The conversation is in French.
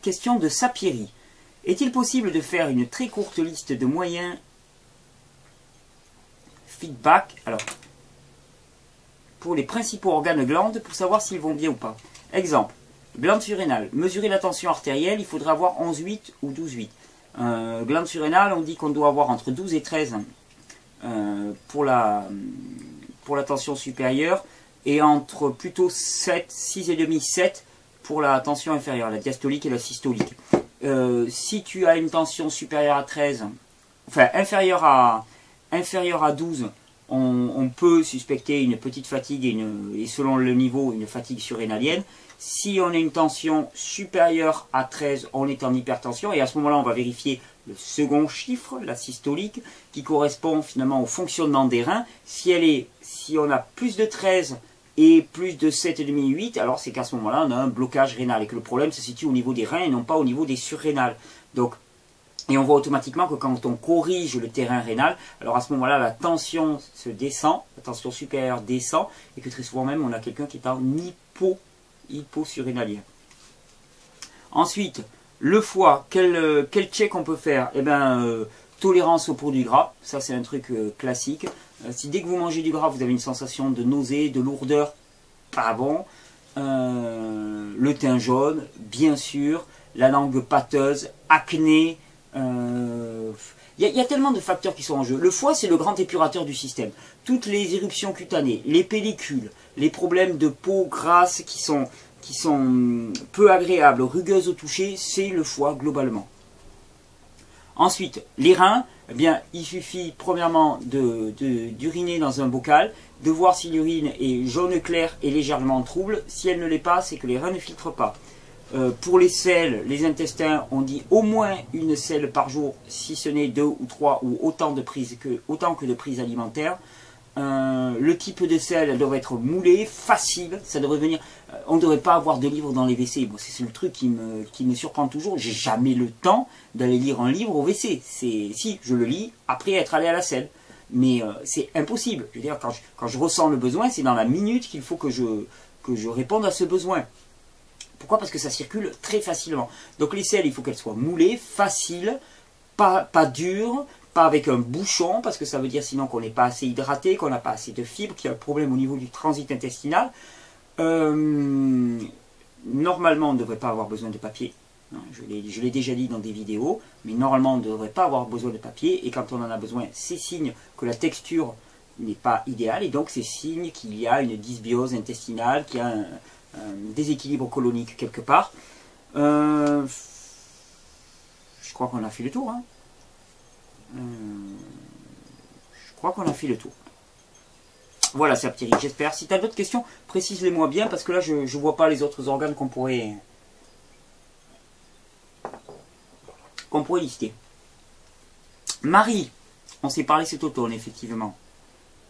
question de Sapiri. Est-il possible de faire une très courte liste de moyens feedback pour les principaux organes glandes pour savoir s'ils vont bien ou pas? Exemple, glande surrénale. Mesurer la tension artérielle, il faudra avoir 11,8 ou 12,8. Glande surrénale, on dit qu'on doit avoir entre 12 et 13 pour la tension supérieure et entre plutôt 7, 6,5, 7 pour la tension inférieure, la diastolique et la systolique. Si tu as une tension supérieure à 13, enfin inférieure à 12, on peut suspecter une petite fatigue et selon le niveau, une fatigue surrénalienne. Si on a une tension supérieure à 13, on est en hypertension et à ce moment-là, on va vérifier le second chiffre, la systolique, qui correspond finalement au fonctionnement des reins. Si on a plus de 13 et plus de 7,5, 8, alors c'est qu'à ce moment-là, on a un blocage rénal et que le problème se situe au niveau des reins et non pas au niveau des surrénales. Donc, et on voit automatiquement que quand on corrige le terrain rénal, alors à ce moment-là, la tension se descend, la tension supérieure descend, et que très souvent même, on a quelqu'un qui est en hyposurrénalien. Ensuite, le foie, quel check on peut faire? Eh bien, tolérance au produit gras, ça c'est un truc classique. Si dès que vous mangez du gras, vous avez une sensation de nausée, de lourdeur, pas bon. Le teint jaune, bien sûr, la langue pâteuse, acné. Il y a tellement de facteurs qui sont en jeu. Le foie, c'est le grand épurateur du système. Toutes les éruptions cutanées, les pellicules, les problèmes de peau grasse qui sont peu agréables, rugueuses au toucher, c'est le foie globalement. Ensuite, les reins, eh bien, il suffit premièrement d'uriner dans un bocal, de voir si l'urine est jaune clair et légèrement trouble. Si elle ne l'est pas, c'est que les reins ne filtrent pas. Pour les selles, les intestins, on dit au moins une selle par jour, si ce n'est 2 ou 3 ou autant que de prises alimentaires. Le type de selle, elle devrait être moulée, facile, ça devrait venir. On ne devrait pas avoir de livres dans les WC. Bon, c'est le truc qui me surprend toujours. J'ai jamais le temps d'aller lire un livre au WC. Si, je le lis après être allé à la selle. Mais c'est impossible. Je veux dire, quand je ressens le besoin, c'est dans la minute qu'il faut que je réponde à ce besoin. Pourquoi? Parce que ça circule très facilement. Donc les selles, il faut qu'elles soient moulées, faciles, pas dures, pas avec un bouchon, parce que ça veut dire sinon qu'on n'est pas assez hydraté, qu'on n'a pas assez de fibres, qu'il y a un problème au niveau du transit intestinal. Normalement, on ne devrait pas avoir besoin de papier. Je l'ai déjà dit dans des vidéos, mais normalement, on ne devrait pas avoir besoin de papier. Et quand on en a besoin, c'est signe que la texture n'est pas idéale. Et donc, c'est signe qu'il y a une dysbiose intestinale, qu'il y a un déséquilibre colonique quelque part. Je crois qu'on a fait le tour. Je crois qu'on a fait le tour. Voilà, c'est Sapiri, j'espère. Si tu as d'autres questions, précise-les-moi bien, parce que là, je ne vois pas les autres organes qu'on pourrait lister. Marie, on s'est parlé cet automne, effectivement.